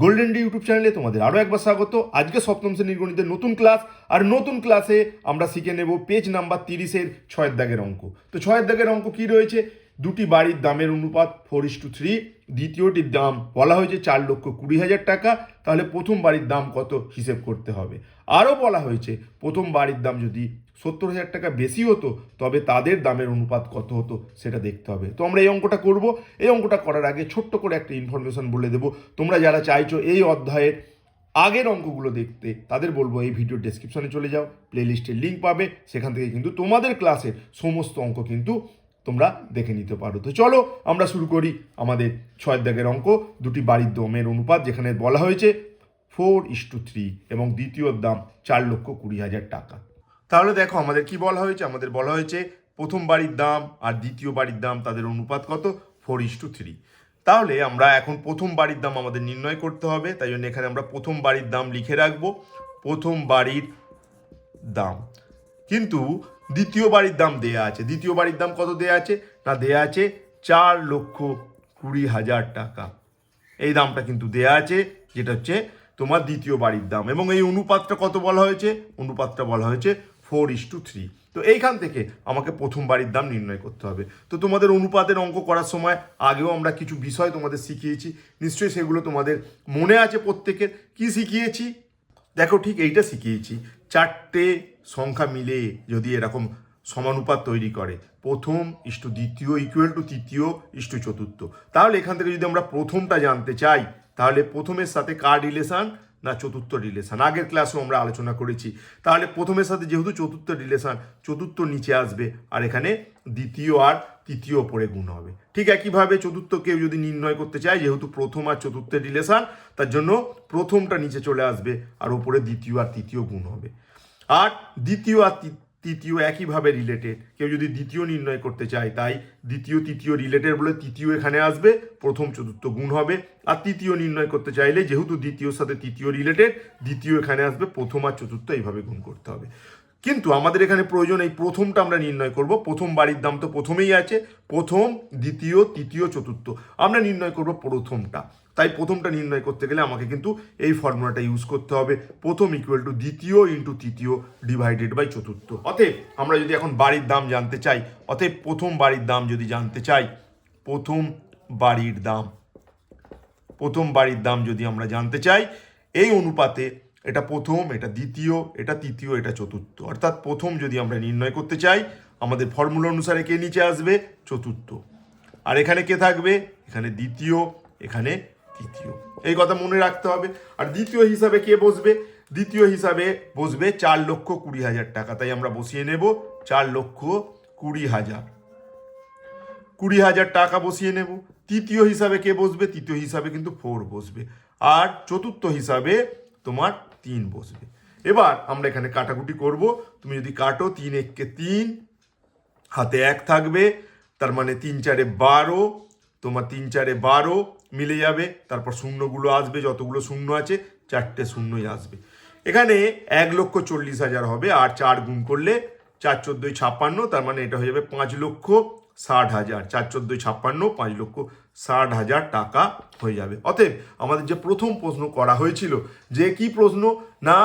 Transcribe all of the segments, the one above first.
Golden D YouTube চ্যানেলে তোমাদের আরও একবার স্বাগত। আজকে সপ্তম শ্রেণীর গণিতের নতুন ক্লাস, আর নতুন ক্লাসে আমরা শিখে নেব পেজ নাম্বার 30-এর 6 দাগের অঙ্ক। তো 6 দাগের অঙ্ক কি রয়েছে? দুটি বাড়ির দামের অনুপাত 4:3, দ্বিতীয়টির দাম বলা হয়েছে 4,20,000 টাকা। তাহলে প্রথম বাড়ির দাম কত হিসেব করতে হবে। আরও বলা হয়েছে প্রথম বাড়ির দাম যদি 70,000 টাকা বেশি হতো তবে তাদের দামের অনুপাত কত হতো সেটা দেখতে হবে। তো আমরা এই অঙ্কটা করব। এই অঙ্কটা করার আগে ছোট্ট করে একটা ইনফরমেশন বলে দেবো। তোমরা যারা চাইছো এই অধ্যায়ের আগের অঙ্কগুলো দেখতে তাদের বলবো এই ভিডিও ডেসক্রিপশনে চলে যাও, প্লেলিস্টের লিঙ্ক পাবে, সেখান থেকে কিন্তু তোমাদের ক্লাসের সমস্ত অঙ্ক কিন্তু তোমরা দেখে নিতে পারো। তো চলো আমরা শুরু করি আমাদের 6 দাগের অঙ্ক। দুটি বাড়ির দামের অনুপাত যেখানে বলা হয়েছে 4:3 এবং দ্বিতীয়র দাম 4,20,000 টাকা। তাহলে দেখো আমাদের কি বলা হয়েছে, আমাদের বলা হয়েছে প্রথম বাড়ির দাম আর দ্বিতীয় বাড়ির দাম তাদের অনুপাত কত? 4:3। তাহলে আমরা এখন প্রথম বাড়ির দাম আমাদের নির্ণয় করতে হবে। তাই জন্য এখানে আমরা প্রথম বাড়ির দাম লিখে রাখবো, প্রথম বাড়ির দাম। কিন্তু দ্বিতীয় বাড়ির দাম দেয়া আছে। দ্বিতীয় বাড়ির দাম কত দেয়া আছে? না, দেয়া আছে 4,20,000 টাকা। এই দামটা কিন্তু দেয়া আছে, যেটা হচ্ছে তোমার দ্বিতীয় বাড়ির দাম। এবং এই অনুপাতটা কত বলা হয়েছে? অনুপাতটা বলা হয়েছে 4:3। তো এইখান থেকে আমাকে প্রথম বাড়ির দাম নির্ণয় করতে হবে। তো তোমাদের অনুপাতের অঙ্ক করার সময় আগেও আমরা কিছু বিষয় তোমাদের শিখিয়েছি, নিশ্চয়ই সেগুলো তোমাদের মনে আছে প্রত্যেকের। কি শিখিয়েছি? দেখো, ঠিক এইটা শিখিয়েছি, চারটে সংখ্যা মিলে যদি এরকম সমানুপাত তৈরি করে, প্রথম ইস্টু দ্বিতীয় ইকুয়াল টু তৃতীয় ইস্টু চতুর্থ, তাহলে এখান থেকে যদি আমরা প্রথমটা জানতে চাই তাহলে প্রথমের সাথে কার রিলেশন? না, চতুর্থ রিলেশন। আগের ক্লাসেও আমরা আলোচনা করেছি। তাহলে প্রথমের সাথে যেহেতু চতুর্থ রিলেশন, চতুর্থ নিচে আসবে আর এখানে দ্বিতীয় আর তৃতীয় ওপরে গুণ হবে। ঠিক একইভাবে চতুর্থ কেউ যদি নির্ণয় করতে চায়, যেহেতু প্রথম আর চতুর্থের রিলেশন, তার জন্য প্রথমটা নিচে চলে আসবে আর ওপরে দ্বিতীয় আর তৃতীয় গুণ হবে। আর দ্বিতীয় আর তৃতীয় একইভাবে রিলেটেড। কেউ যদি দ্বিতীয় নির্ণয় করতে চায়, তাই দ্বিতীয় তৃতীয় রিলেটেড বলে তৃতীয় এখানে আসবে, প্রথম চতুর্থ গুণ হবে। আর তৃতীয় নির্ণয় করতে চাইলে যেহেতু দ্বিতীয়র সাথে তৃতীয় রিলেটেড, দ্বিতীয় এখানে আসবে, প্রথম আর চতুর্থ এইভাবে গুণ করতে হবে। কিন্তু আমাদের এখানে প্রয়োজন এই প্রথমটা আমরা নির্ণয় করব। প্রথম বাড়ির দাম তো প্রথমেই আছে, প্রথম দ্বিতীয় তৃতীয় চতুর্থ, আমরা নির্ণয় করব প্রথমটা। তাই প্রথমটা নির্ণয় করতে গেলে আমাকে কিন্তু এই ফর্মুলাটা ইউজ করতে হবে, প্রথম ইকুয়াল টু দ্বিতীয় ইন্টু তৃতীয় ডিভাইডেড বাই চতুর্থ। অতএব আমরা যদি এখন বাড়ির দাম জানতে চাই, অতএব প্রথম বাড়ির দাম যদি জানতে চাই, প্রথম বাড়ির দাম, প্রথম বাড়ির দাম যদি আমরা জানতে চাই, এই অনুপাতে এটা প্রথম, এটা দ্বিতীয়, এটা তৃতীয়, এটা চতুর্থ। অর্থাৎ প্রথম যদি আমরা নির্ণয় করতে চাই, আমাদের ফর্মুলা অনুসারে কে নিচে আসবে? চতুর্থ। আর এখানে কে থাকবে? এখানে দ্বিতীয়, এখানে তৃতীয়। এই কথা মনে রাখতে হবে। আর দ্বিতীয় হিসাবে কে বসবে? দ্বিতীয় হিসাবে বসবে 4,20,000 টাকা। তাই আমরা বসিয়ে নেব 4,20,000, 20,000 টাকা বসিয়ে নেব। তৃতীয় হিসাবে কে বসবে? তৃতীয় হিসাবে কিন্তু 4 বসবে। আর চতুর্থ হিসাবে তোমার 3 বসবে। এবার আমরা এখানে কাটাকুটি করব। তুমি যদি কাটো, 3 1 3, হাতে 1 থাকবে, তার মানে 3 4 12, তোমার 3 4 12 মিলে যাবে। তারপর শূন্যগুলো আসবে, যতগুলো শূন্য আছে 4টে শূন্যই আসবে। এখানে 1,40,000 হবে। আর 4 গুণ করলে 4 14 56, তার মানে এটা হয়ে যাবে 5,60,000। 4 14 56, 5,60,000 টাকা হয়ে যাবে। অতএব আমাদের যে প্রথম প্রশ্ন করা হয়েছিল, যে কি প্রশ্ন? না,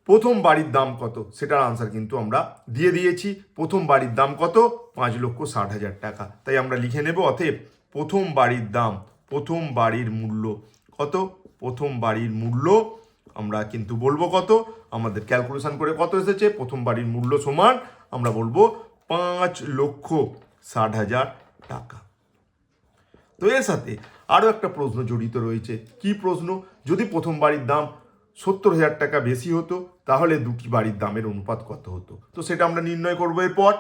প্রথম বাড়ির দাম কত, সেটার আনসার কিন্তু আমরা দিয়ে দিয়েছি। প্রথম বাড়ির দাম কত? 5,60,000 টাকা। তাই আমরা লিখে নেব, অতএব প্রথম বাড়ির দাম, প্রথম বাড়ির মূল্য কত? প্রথম বাড়ির মূল্য আমরা কিন্তু বলবো কত? আমাদের ক্যালকুলেশন করে কত এসেছে? প্রথম বাড়ির মূল্য সমান আমরা বলবো 5,60,000 টাকা। তো এর সাথে আরও একটা প্রশ্ন জড়িত রয়েছে। কি প্রশ্ন? যদি প্রথম বাড়ির দাম 70,000 টাকা বেশি হতো তাহলে দুটি বাড়ির দামের অনুপাত কত হতো? তো সেটা আমরা নির্ণয় করবো এরপর।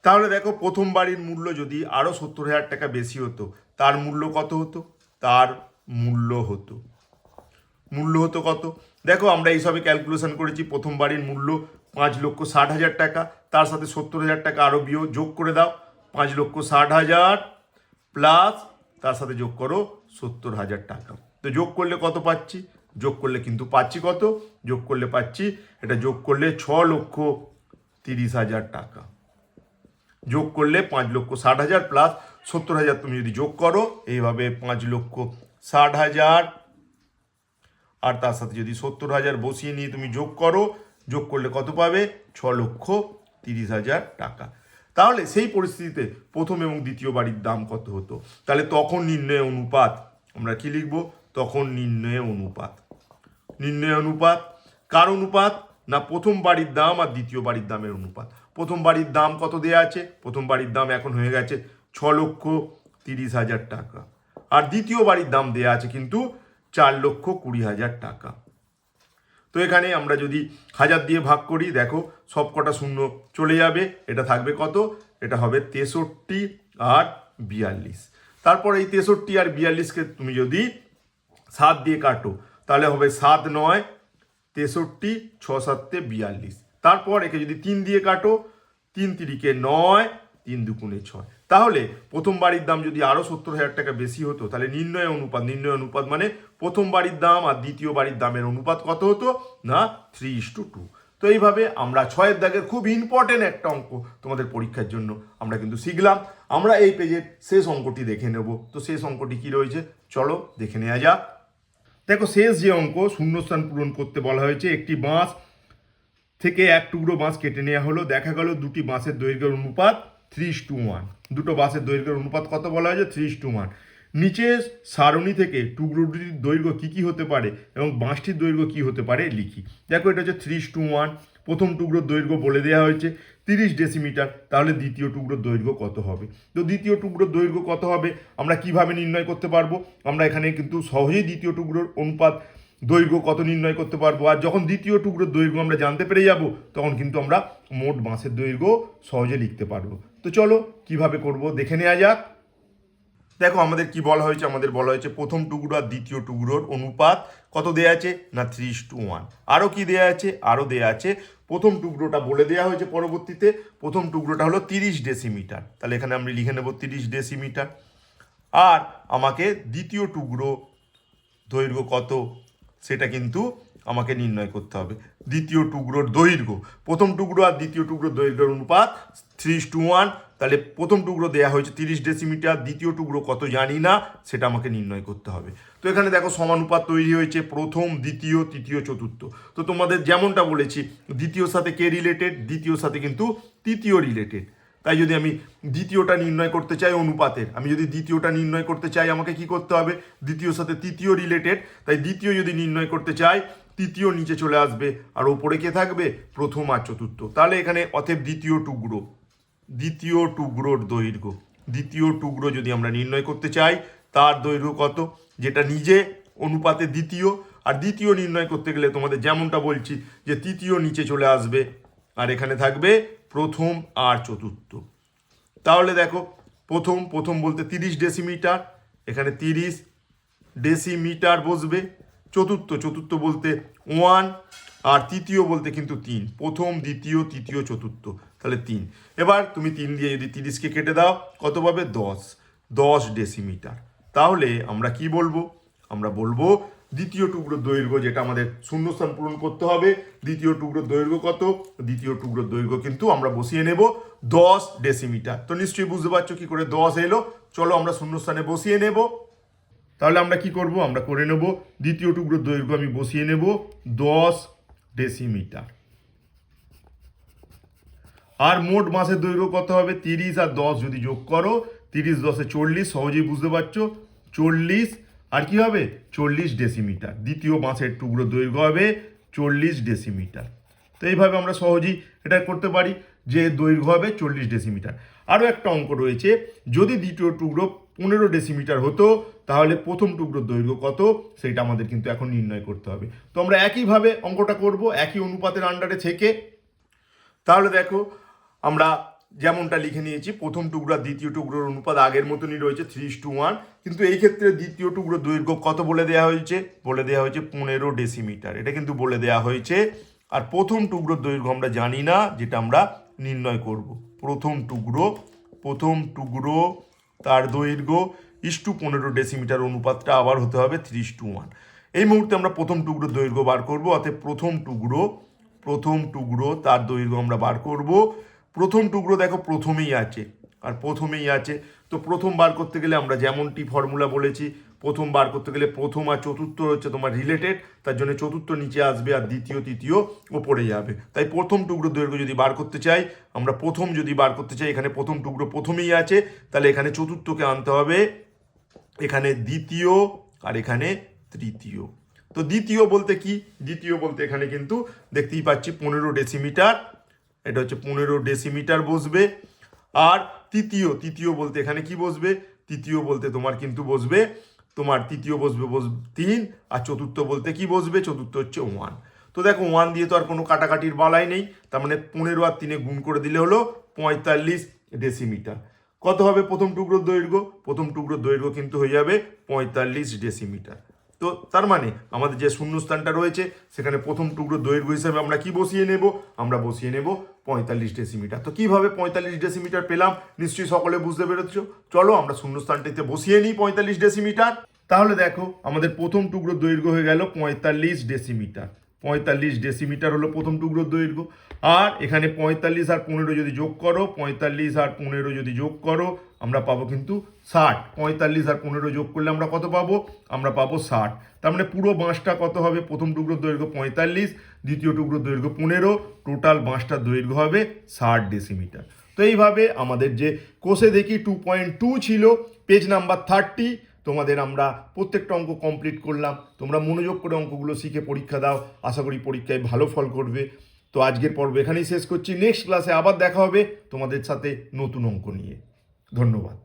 তাহলে দেখো, প্রথম বাড়ির মূল্য যদি আরও 70,000 টাকা বেশি হতো, তার মূল্য কত হতো? তার মূল্য হতো কত? দেখো, আমরা এইসবে ক্যালকুলেশন করেছি। প্রথম বাড়ির মূল্য 5,60,000 টাকা, তার সাথে 70,000 টাকা আরও যোগ করে দাও। 5,60,000 প্লাস তার সাথে যোগ করো 70,000 টাকা। তো যোগ করলে কত পাচ্ছি? যোগ করলে কিন্তু পাচ্ছি কত? যোগ করলে পাচ্ছি, এটা যোগ করলে 6,30,000 টাকা। যোগ করলে 5,60,000 প্লাস 70,000 তুমি যদি যোগ করো, এইভাবে 5,60,000 আর তার সাথে যদি 70,000 বসিয়ে নিয়ে তুমি যোগ করো, যোগ করলে কত পাবে? 6,30,000 টাকা। তাহলে সেই পরিস্থিতিতে প্রথম এবং দ্বিতীয় বাড়ির দাম কত হতো? তাহলে তখন নির্ণয় অনুপাত আমরা কি লিখব? তখন নির্ণয় অনুপাত। নির্ণয় অনুপাত কার অনুপাত? না প্রথম বাড়ির দাম আর দ্বিতীয় বাড়ির দামের অনুপাত। প্রথম বাড়ির দাম কত দেয়া আছে? প্রথম বাড়ির দাম এখন হয়ে গেছে 6,30,000 টাকা। আর দ্বিতীয় বাড়ির দাম দেয়া আছে কিন্তু 4,20,000 টাকা। তো এখানে আমরা যদি 1000 দিয়ে ভাগ করি, দেখো সব কটা শূন্য চলে যাবে। এটা থাকবে কত? এটা হবে 63 আর 42। তারপর এই 63 আর 42কে তুমি যদি 7 দিয়ে কাটো, তাহলে হবে 7 9 63, 6 7 42। তারপর একে যদি 3 দিয়ে কাটো, 3 3 9, 3 2 6। তাহলে প্রথম বাড়ির দাম যদি আরও 70,000 টাকা বেশি হতো, তাহলে নির্ণয় অনুপাত, নির্ণয় অনুপাত মানে প্রথম বাড়ির দাম আর দ্বিতীয় বাড়ির দামের অনুপাত কত হতো? না 3:2। তো এইভাবে আমরা 6 দাগের খুব ইম্পর্টেন্ট একটা অঙ্ক তোমাদের পরীক্ষার জন্য আমরা কিন্তু শিখলাম। আমরা এই পেজের শেষ অঙ্কটি দেখে নেব। তো শেষ অঙ্কটি কি রয়েছে চলো দেখে নেওয়া যাক। দেখো শেষ যে অঙ্ক, শূন্যস্থান পূরণ করতে বলা হয়েছে। একটি বাঁশ থেকে এক টুকরো বাঁশ কেটে নেওয়া হলো। দেখা গেল দুটি বাঁশের দৈর্ঘ্যের অনুপাত 3:1। দুটো বাঁশের দৈর্ঘ্যের অনুপাত কত বলা হয়েছে? 3:1। নিচে সারণী থেকে টুকরোটির দৈর্ঘ্য কী কী হতে পারে এবং বাঁশটির দৈর্ঘ্য কী হতে পারে লিখি। দেখো এটা হচ্ছে 3:1। প্রথম টুকরোর দৈর্ঘ্য বলে দেওয়া হয়েছে 30 ডেসিমিটার। তাহলে দ্বিতীয় টুকরোর দৈর্ঘ্য কত হবে? তো দ্বিতীয় টুকরোর দৈর্ঘ্য কত হবে আমরা কিভাবে নির্ণয় করতে পারবো? আমরা এখানে কিন্তু সহজেই দ্বিতীয় টুকরোর অনুপাত দৈর্ঘ্য কত নির্ণয় করতে পারবো। আর যখন দ্বিতীয় টুকরোর দৈর্ঘ্য আমরা জানতে পেরে যাব, তখন কিন্তু আমরা মোট বাঁশের দৈর্ঘ্য সহজে লিখতে পারবো। তো চলো কিভাবে করব দেখে নেওয়া যাক। দেখো আমাদের কি বলা হয়েছে? আমাদের বলা হয়েছে প্রথম টুকরো আর দ্বিতীয় টুকরোর অনুপাত কত দেয়া আছে? না 3:1। আরও কি দেয়া আছে? আরও দেয়া আছে প্রথম টুকরোটা বলে দেওয়া হয়েছে পরবর্তীতে। প্রথম টুকরোটা হলো 30 ডেসিমিটার। তাহলে এখানে আমি লিখে নেব 30 ডেসিমিটার। আর আমাকে দ্বিতীয় টুকরো দৈর্ঘ্য কত সেটা কিন্তু আমাকে নির্ণয় করতে হবে। দ্বিতীয় টুকরোর দৈর্ঘ্য, প্রথম টুকরো আর দ্বিতীয় টুকরোর দৈর্ঘ্যের অনুপাত 3:1। তাহলে প্রথম টুকরো দেয়া হয়েছে 30 ডেসিমিটার, দ্বিতীয় টুকরো কত জানি না, সেটা আমাকে নির্ণয় করতে হবে। তো এখানে দেখো সমানুপাত তৈরি হয়েছে, প্রথম দ্বিতীয় তৃতীয় চতুর্থ। তো তোমাদের যেমনটা বলেছি দ্বিতীয়র সাথে কে রিলেটেড? দ্বিতীয়র সাথে কিন্তু তৃতীয় রিলেটেড। তাই যদি আমি দ্বিতীয়টা নির্ণয় করতে চাই অনুপাতের, আমি যদি দ্বিতীয়টা নির্ণয় করতে চাই আমাকে কি করতে হবে? দ্বিতীয়র সাথে তৃতীয় রিলেটেড। তাই দ্বিতীয় যদি নির্ণয় করতে চাই, তৃতীয় নিচে চলে আসবে আর ওপরে কে থাকবে? প্রথম আর চতুর্থ। তাহলে এখানে অতএব দ্বিতীয় টুকরোর দৈর্ঘ্য, দ্বিতীয় টুকরো যদি আমরা নির্ণয় করতে চাই তার দৈর্ঘ্য কত, যেটা নিজে অনুপাতে দ্বিতীয়। আর দ্বিতীয় নির্ণয় করতে গেলে তোমাদের যেমনটা বলছি যে তৃতীয় নিচে চলে আসবে আর এখানে থাকবে প্রথম আর চতুর্থ। তাহলে দেখো প্রথম বলতে 30 ডেসিমিটার, এখানে 30 ডেসিমিটার বসবে। চতুর্থ বলতে 1, আর তৃতীয় বলতে কিন্তু 3। প্রথম দ্বিতীয় তৃতীয় চতুর্থ, তাহলে 3। এবার তুমি 3 দিয়ে যদি 30কে কেটে দাও কত পাবে? 10 ডেসিমিটার। তাহলে আমরা কি বলবো? আমরা বলবো দ্বিতীয় টুকরোর দৈর্ঘ্য, যেটা আমাদের শূন্যস্থান পূরণ করতে হবে। দ্বিতীয় টুকরোর দৈর্ঘ্য কত? দ্বিতীয় টুকরোর দৈর্ঘ্য কিন্তু আমরা বসিয়ে নেব 10 ডেসিমিটার। তো নিশ্চয়ই বুঝতে পারছো কি করে 10 এলো। চলো আমরা শূন্যস্থানে বসিয়ে নেব। তাহলে আমরা কি করব? আমরা করে নেব দ্বিতীয় টুকরোর দৈর্ঘ্য আমি বসিয়ে নেব 10 ডেসিমিটার। আর মোট বাঁশের দৈর্ঘ্য কত হবে? 30 আর 10 যদি যোগ করো, 30 10 40, সহজেই বুঝতে পারছো 40। আর কি হবে? 40 ডেসিমিটার। দ্বিতীয় বাঁশের টুকরো দৈর্ঘ্য হবে 40 ডেসিমিটার। তো এইভাবে আমরা সহজেই এটা করতে পারি যে দৈর্ঘ্য হবে 40 ডেসিমিটার। আরও একটা অঙ্ক রয়েছে, যদি দ্বিতীয় টুকরো 15 ডেসিমিটার হতো তাহলে প্রথম টুকরোর দৈর্ঘ্য কত সেটা আমাদের কিন্তু এখন নির্ণয় করতে হবে। তো আমরা একইভাবে অঙ্কটা করব একই অনুপাতের আন্ডারে থেকে। তাহলে দেখো আমরা যেমনটা লিখে নিয়েছি, প্রথম টুকরো আর দ্বিতীয় টুকরোর অনুপাত আগের মতনই রয়েছে 3:1। কিন্তু এই ক্ষেত্রে দ্বিতীয় টুকরোর দৈর্ঘ্য কত বলে দেওয়া হয়েছে? বলে দেওয়া হয়েছে 15 ডেসিমিটার। এটা কিন্তু বলে দেওয়া হয়েছে। আর প্রথম টুকরোর দৈর্ঘ্য আমরা জানি না, যেটা আমরা নির্ণয় করব। প্রথম টুকরো তার দৈর্ঘ্য 15 ডেসিমিটার, অনুপাতটা আবার হতে হবে 3:1। এই মুহূর্তে আমরা প্রথম টুকরোর দৈর্ঘ্য বার করব। অর্থাৎ প্রথম টুকরো তার দৈর্ঘ্য আমরা বার করব। প্রথম টুকরো দেখো প্রথমেই আছে, আর প্রথমেই আছে। তো প্রথম বার করতে গেলে আমরা যেমনটি ফর্মুলা বলেছি, প্রথম বার করতে গেলে প্রথম আর চতুর্থ হচ্ছে তোমার রিলেটেড, তার জন্য চতুর্থ নিচে আসবে আর দ্বিতীয় তৃতীয় ওপরে যাবে। তাই প্রথম টুকরো দৈর্ঘ্য যদি বার করতে চাই, আমরা প্রথম যদি বার করতে চাই, এখানে প্রথম টুকরো প্রথমেই আছে, তাহলে এখানে চতুর্থকে আনতে হবে, এখানে দ্বিতীয় আর এখানে তৃতীয়। তো দ্বিতীয় বলতে কি? দ্বিতীয় বলতে এখানে কিন্তু দেখতেই পাচ্ছি 15 ডেসিমিটার, এটা হচ্ছে 15 ডেসিমিটার বসবে। আর তৃতীয় বলতে এখানে কি বসবে? তৃতীয় বলতে তোমার কিন্তু বসবে, তোমার তৃতীয় বসবে 3, আর চতুর্থ বলতে কি বসবে? চতুর্থ হচ্ছে 1। তো দেখো 1 দিয়ে তো আর কোনো কাটাকাটির বালাই নেই, তার মানে 15 আর 3 গুণ করে দিলে হলো 45 ডেসিমিটার। কত হবে প্রথম টুকরোর দৈর্ঘ্য? প্রথম টুকরোর দৈর্ঘ্য কিন্তু হয়ে যাবে 45 ডেসিমিটার। তো তার মানে আমাদের যে শূন্যস্থানটা রয়েছে সেখানে প্রথম টুকরোর দৈর্ঘ্য হিসাবে আমরা কি বসিয়ে নেব? আমরা বসিয়ে নেব 45 ডেসিমিটার। তো কিভাবে 45 ডেসিমিটার পেলাম নিশ্চয়ই সকলে বুঝতে পেরেছ। চলো আমরা শূন্যস্থানটিতে বসিয়ে নিই 45 ডেসিমিটার। তাহলে দেখো আমাদের প্রথম টুকরোর দৈর্ঘ্য হয়ে গেল 45 ডেসিমিটার। 45 ডেসিমিটার হলো প্রথম টুকরোর দৈর্ঘ্য। আর এখানে 45 আর 15 যদি যোগ করো, 45 আর 15 যদি যোগ করো, আমরা পাবো কিন্তু 60। 45 আর 15 যোগ করলে আমরা কত পাবো? আমরা পাবো 60। তার মানে পুরো বাঁশটা কত হবে? প্রথম টুকরোর দৈর্ঘ্য 45, দ্বিতীয় টুকরোর দৈর্ঘ্য 15, টোটাল বাঁশটার দৈর্ঘ্য হবে 60 ডেসিমিটার। তো এইভাবে আমাদের যে কোষে দেখি 2.2 ছিল, পেজ নাম্বার 30, তোমাদের আমরা প্রত্যেকটা অঙ্ক কমপ্লিট করলাম। তোমরা মনোযোগ করে অঙ্কগুলো শিখে পরীক্ষা দাও, আশা করি পরীক্ষায় ভালো ফল করবে। তো আজকের পর্ব এখানেই শেষ করছি, নেক্সট ক্লাসে আবার দেখা হবে তোমাদের সাথে নতুন অঙ্ক নিয়ে। ধন্যবাদ।